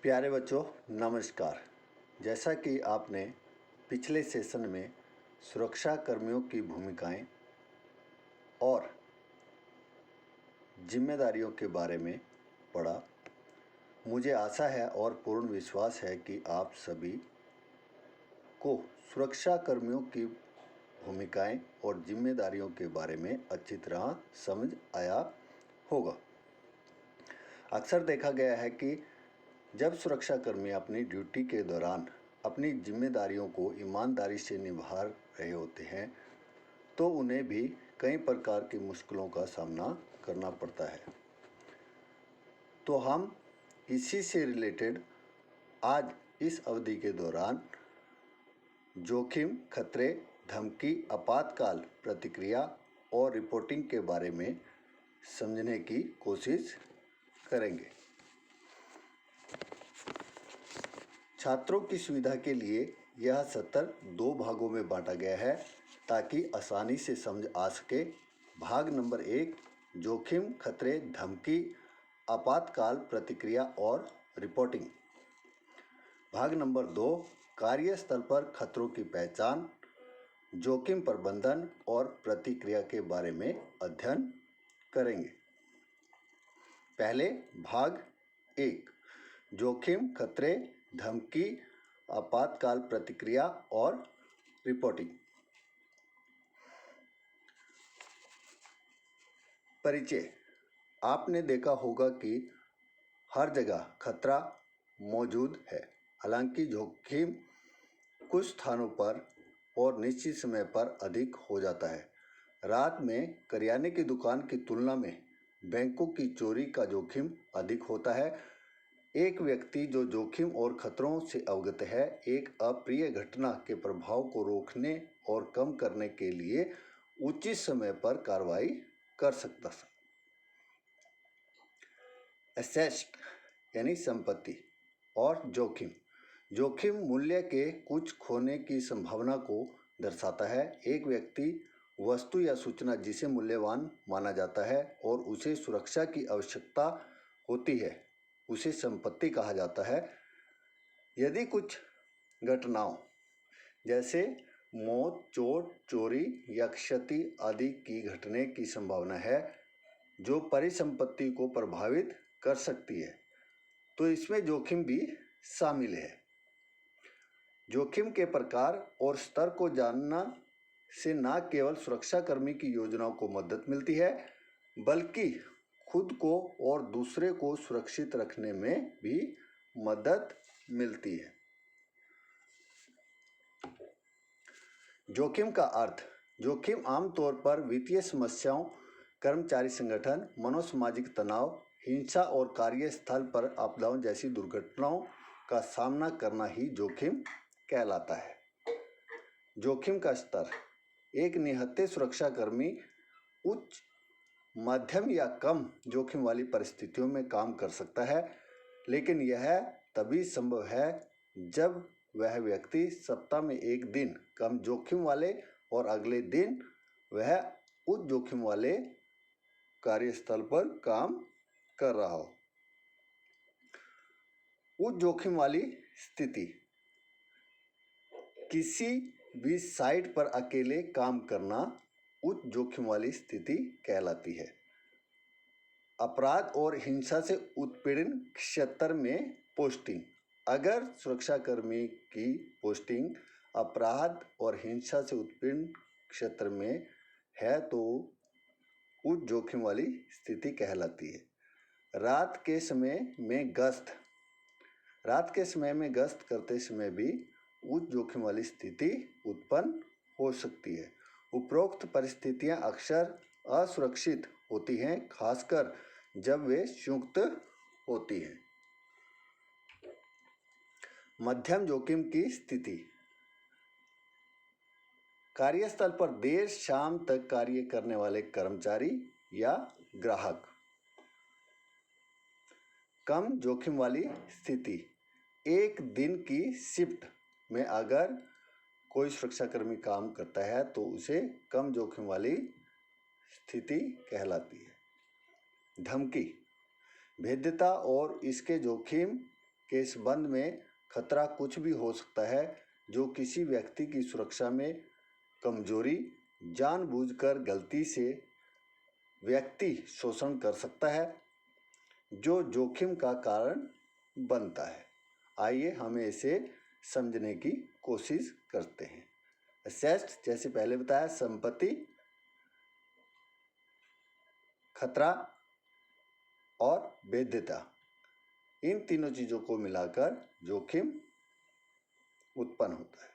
प्यारे बच्चों, नमस्कार। जैसा कि आपने पिछले सेशन में सुरक्षा कर्मियों की भूमिकाएं और जिम्मेदारियों के बारे में पढ़ा, मुझे आशा है और पूर्ण विश्वास है कि आप सभी को सुरक्षा कर्मियों की भूमिकाएं और जिम्मेदारियों के बारे में अच्छी तरह समझ आया होगा। अक्सर देखा गया है कि जब सुरक्षाकर्मी अपनी ड्यूटी के दौरान अपनी जिम्मेदारियों को ईमानदारी से निभा रहे होते हैं तो उन्हें भी कई प्रकार की मुश्किलों का सामना करना पड़ता है। तो हम इसी से रिलेटेड आज इस अवधि के दौरान जोखिम, खतरे, धमकी, आपातकाल प्रतिक्रिया और रिपोर्टिंग के बारे में समझने की कोशिश करेंगे। छात्रों की सुविधा के लिए यह सत्र 2 भागों में बांटा गया है ताकि आसानी से समझ आ सके। भाग नंबर 1 जोखिम, खतरे, धमकी, आपातकाल प्रतिक्रिया और रिपोर्टिंग। भाग नंबर 2 कार्यस्थल पर खतरों की पहचान, जोखिम प्रबंधन और प्रतिक्रिया के बारे में अध्ययन करेंगे। पहले भाग 1 जोखिम, खतरे, धमकी, आपातकाल प्रतिक्रिया और रिपोर्टिंग। परिचय। आपने देखा होगा कि हर जगह खतरा मौजूद है। हालांकि जोखिम कुछ स्थानों पर और निश्चित समय पर अधिक हो जाता है। रात में करियाने की दुकान की तुलना में बैंकों की चोरी का जोखिम अधिक होता है। एक व्यक्ति जो जोखिम और खतरों से अवगत है, एक अप्रिय घटना के प्रभाव को रोकने और कम करने के लिए उचित समय पर कार्रवाई कर सकता है। एसेट यानी संपत्ति और जोखिम। जोखिम मूल्य के कुछ खोने की संभावना को दर्शाता है। एक व्यक्ति, वस्तु या सूचना जिसे मूल्यवान माना जाता है और उसे सुरक्षा की आवश्यकता होती है, उसे संपत्ति कहा जाता है। यदि कुछ घटनाओं जैसे मौत, चोट, चोरी या क्षति आदि की घटने की संभावना है जो परिसंपत्ति को प्रभावित कर सकती है, तो इसमें जोखिम भी शामिल है। जोखिम के प्रकार और स्तर को जानना से न केवल सुरक्षाकर्मी की योजनाओं को मदद मिलती है, बल्कि खुद को और दूसरे को सुरक्षित रखने में भी मदद मिलती है। जोखिम का अर्थ। जोखिम आमतौर पर वित्तीय समस्याओं, कर्मचारी संगठन, मनोसामाजिक तनाव, हिंसा और कार्यस्थल पर आपदाओं जैसी दुर्घटनाओं का सामना करना ही जोखिम कहलाता है। जोखिम का स्तर। एक निहत्थे सुरक्षाकर्मी उच्च, मध्यम या कम जोखिम वाली परिस्थितियों में काम कर सकता है, लेकिन यह तभी संभव है जब वह व्यक्ति सप्ताह में एक दिन कम जोखिम वाले और अगले दिन वह उच्च जोखिम वाले कार्यस्थल पर काम कर रहा हो। उच्च जोखिम वाली स्थिति। किसी भी साइट पर अकेले काम करना उच्च जोखिम वाली स्थिति कहलाती है। अपराध और हिंसा से उत्पीड़न क्षेत्र में पोस्टिंग। अगर सुरक्षाकर्मी की पोस्टिंग अपराध और हिंसा से उत्पीड़न क्षेत्र में है तो उच्च जोखिम वाली स्थिति कहलाती है। रात के समय में गश्त। रात के समय में गश्त करते समय भी उच्च जोखिम वाली स्थिति उत्पन्न हो सकती है। उपरोक्त परिस्थितियां अक्सर असुरक्षित होती हैं, खासकर जब वे संयुक्त होती हैं। मध्यम जोखिम की स्थिति। कार्यस्थल पर देर शाम तक कार्य करने वाले कर्मचारी या ग्राहक। कम जोखिम वाली स्थिति। एक दिन की शिफ्ट में अगर कोई सुरक्षाकर्मी काम करता है तो उसे कम जोखिम वाली स्थिति कहलाती है। धमकी। भेद्यता और इसके जोखिम के संबंध में खतरा कुछ भी हो सकता है जो किसी व्यक्ति की सुरक्षा में कमजोरी, जानबूझकर गलती से व्यक्ति शोषण कर सकता है, जो जोखिम का कारण बनता है। आइए हमें इसे समझने की कोशिश करते हैं। एसेट्स जैसे पहले बताया, संपत्ति, खतरा और वैधता, इन तीनों चीजों को मिलाकर जोखिम उत्पन्न होता है।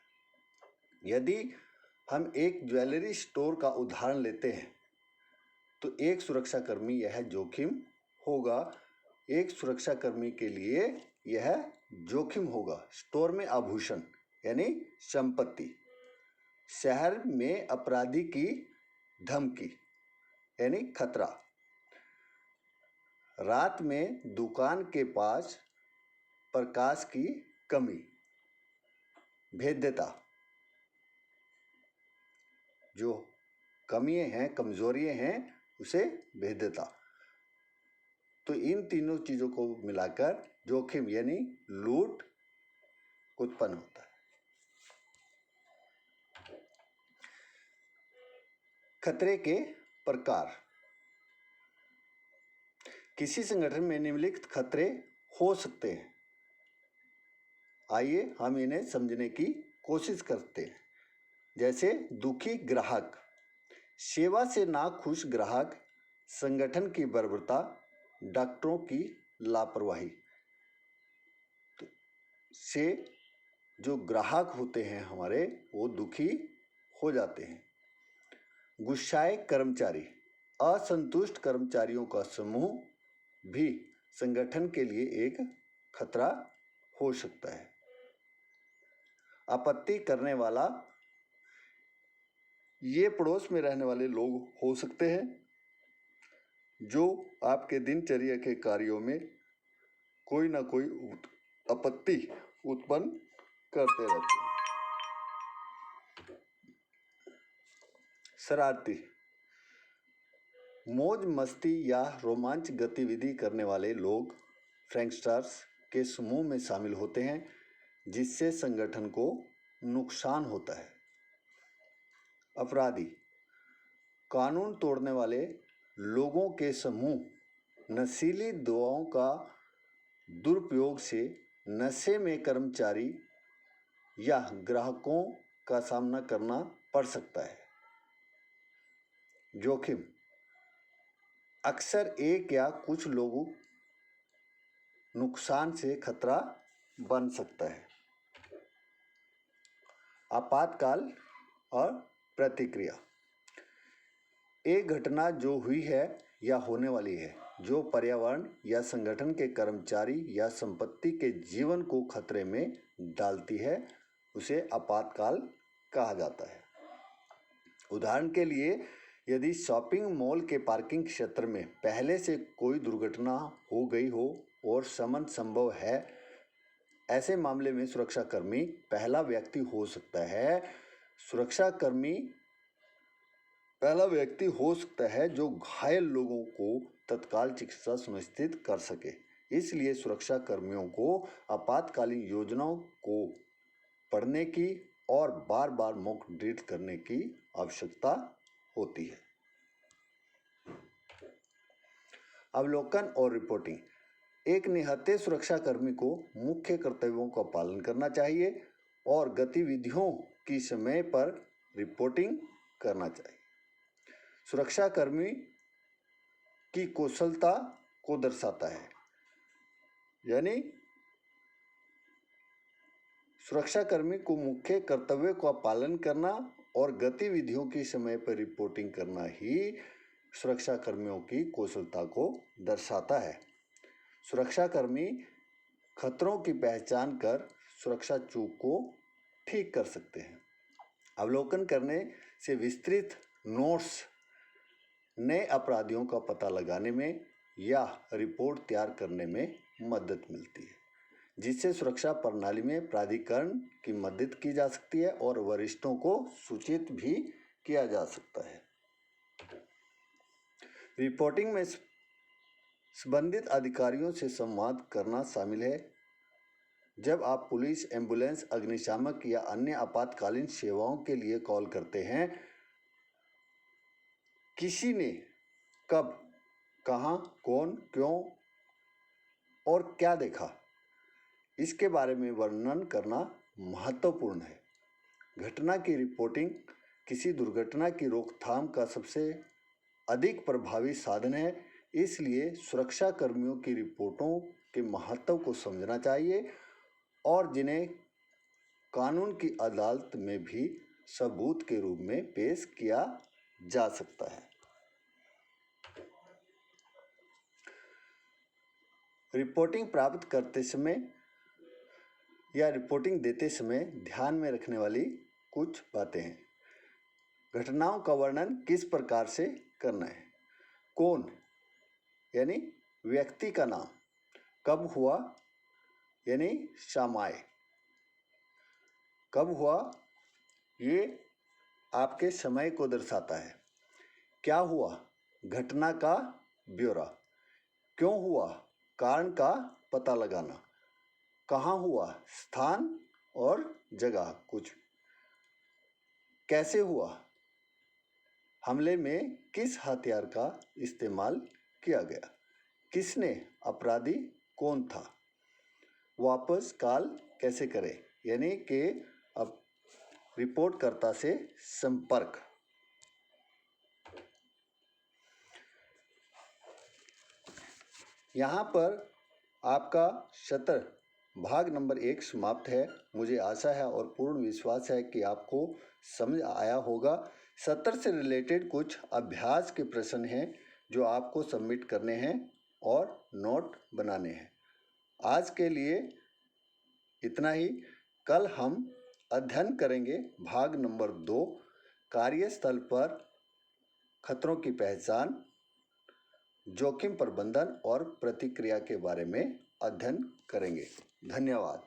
यदि हम एक ज्वेलरी स्टोर का उदाहरण लेते हैं तो एक सुरक्षाकर्मी यह जोखिम होगा। एक सुरक्षाकर्मी के लिए यह जोखिम होगा। स्टोर में आभूषण यानी संपत्ति, शहर में अपराधी की धमकी यानी खतरा, रात में दुकान के पास प्रकाश की कमी, भेद्यता, जो कमियां हैं, कमजोरियां हैं, उसे भेद्यता। तो इन तीनों चीजों को मिलाकर जोखिम यानी लूट उत्पन्न होता है। खतरे के प्रकार। किसी संगठन में निम्नलिखित खतरे हो सकते हैं। आइए हम इन्हें समझने की कोशिश करते हैं। जैसे दुखी ग्राहक, सेवा से नाखुश ग्राहक, संगठन की बर्बरता, डॉक्टरों की लापरवाही से जो ग्राहक होते हैं हमारे, वो दुखी हो जाते हैं। गुस्साए कर्मचारी, असंतुष्ट कर्मचारियों का समूह भी संगठन के लिए एक खतरा हो सकता है। आपत्ति करने वाला, ये पड़ोस में रहने वाले लोग हो सकते हैं जो आपके दिनचर्या के कार्यों में कोई ना कोई आपत्ति उत्पन्न करते रहते हैं। शरारती, मौज मस्ती या रोमांच गतिविधि करने वाले लोग फ्रैंकस्टर्स के समूह में शामिल होते हैं, जिससे संगठन को नुकसान होता है। अपराधी, कानून तोड़ने वाले लोगों के समूह, नशीली दवाओं का दुरुपयोग से नशे में कर्मचारी या ग्राहकों का सामना करना पड़ सकता है। जोखिम, अक्सर एक या कुछ लोगों नुकसान से खतरा बन सकता है। आपातकाल और प्रतिक्रिया, एक घटना जो हुई है या होने वाली है जो पर्यावरण या संगठन के कर्मचारी या संपत्ति के जीवन को खतरे में डालती है, उसे आपातकाल कहा जाता है। उदाहरण के लिए, यदि शॉपिंग मॉल के पार्किंग क्षेत्र में पहले से कोई दुर्घटना हो गई हो और शमन संभव है, ऐसे मामले में सुरक्षाकर्मी पहला व्यक्ति हो सकता है। सुरक्षाकर्मी पहला व्यक्ति हो सकता है जो घायल लोगों को तत्काल चिकित्सा सुनिश्चित कर सके। इसलिए सुरक्षा कर्मियों को आपातकालीन योजनाओं को पढ़ने की और बार बार मॉक ड्रिल करने की आवश्यकता होती है। अवलोकन और रिपोर्टिंग, एक निहत्थे सुरक्षाकर्मी को मुख्य कर्तव्यों का पालन करना चाहिए और गतिविधियों की समय पर रिपोर्टिंग करना चाहिए। सुरक्षाकर्मी की कौशलता को दर्शाता है, यानी सुरक्षाकर्मी को मुख्य कर्तव्यों का पालन करना और गतिविधियों की समय पर रिपोर्टिंग करना ही सुरक्षाकर्मियों की कौशलता को दर्शाता है। सुरक्षाकर्मी खतरों की पहचान कर सुरक्षा चूक को ठीक कर सकते हैं। अवलोकन करने से विस्तृत नोट्स नए अपराधियों का पता लगाने में या रिपोर्ट तैयार करने में मदद मिलती है, जिससे सुरक्षा प्रणाली में प्राधिकरण की मदद की जा सकती है और वरिष्ठों को सूचित भी किया जा सकता है। रिपोर्टिंग में संबंधित अधिकारियों से संवाद करना शामिल है। जब आप पुलिस, एम्बुलेंस, अग्निशामक या अन्य आपातकालीन सेवाओं के लिए कॉल करते हैं, किसी ने कब, कहाँ, कौन, क्यों और क्या देखा, इसके बारे में वर्णन करना महत्वपूर्ण है। घटना की रिपोर्टिंग किसी दुर्घटना की रोकथाम का सबसे अधिक प्रभावी साधन है, इसलिए सुरक्षा कर्मियों की रिपोर्टों के महत्व को समझना चाहिए और जिन्हें कानून की अदालत में भी सबूत के रूप में पेश किया जा सकता है। रिपोर्टिंग प्राप्त करते समय या रिपोर्टिंग देते समय ध्यान में रखने वाली कुछ बातें हैं। घटनाओं का वर्णन किस प्रकार से करना है। कौन यानी व्यक्ति का नाम, कब हुआ यानी समय, कब हुआ ये आपके समय को दर्शाता है। क्या हुआ, घटना का ब्यौरा। क्यों हुआ, कारण का पता लगाना। कहाँ हुआ, स्थान और जगह कुछ। कैसे हुआ, हमले में किस हथियार का इस्तेमाल किया गया। किसने, अपराधी कौन था। वापस कॉल कैसे करें यानी कि अब रिपोर्टकर्ता से संपर्क। यहाँ पर आपका सत्र भाग नंबर 1 समाप्त है। मुझे आशा है और पूर्ण विश्वास है कि आपको समझ आया होगा। सत्र से रिलेटेड कुछ अभ्यास के प्रश्न हैं जो आपको सबमिट करने हैं और नोट बनाने हैं। आज के लिए इतना ही। कल हम अध्ययन करेंगे भाग नंबर 2, कार्यस्थल पर खतरों की पहचान, जोखिम प्रबंधन और प्रतिक्रिया के बारे में अध्ययन करेंगे। धन्यवाद।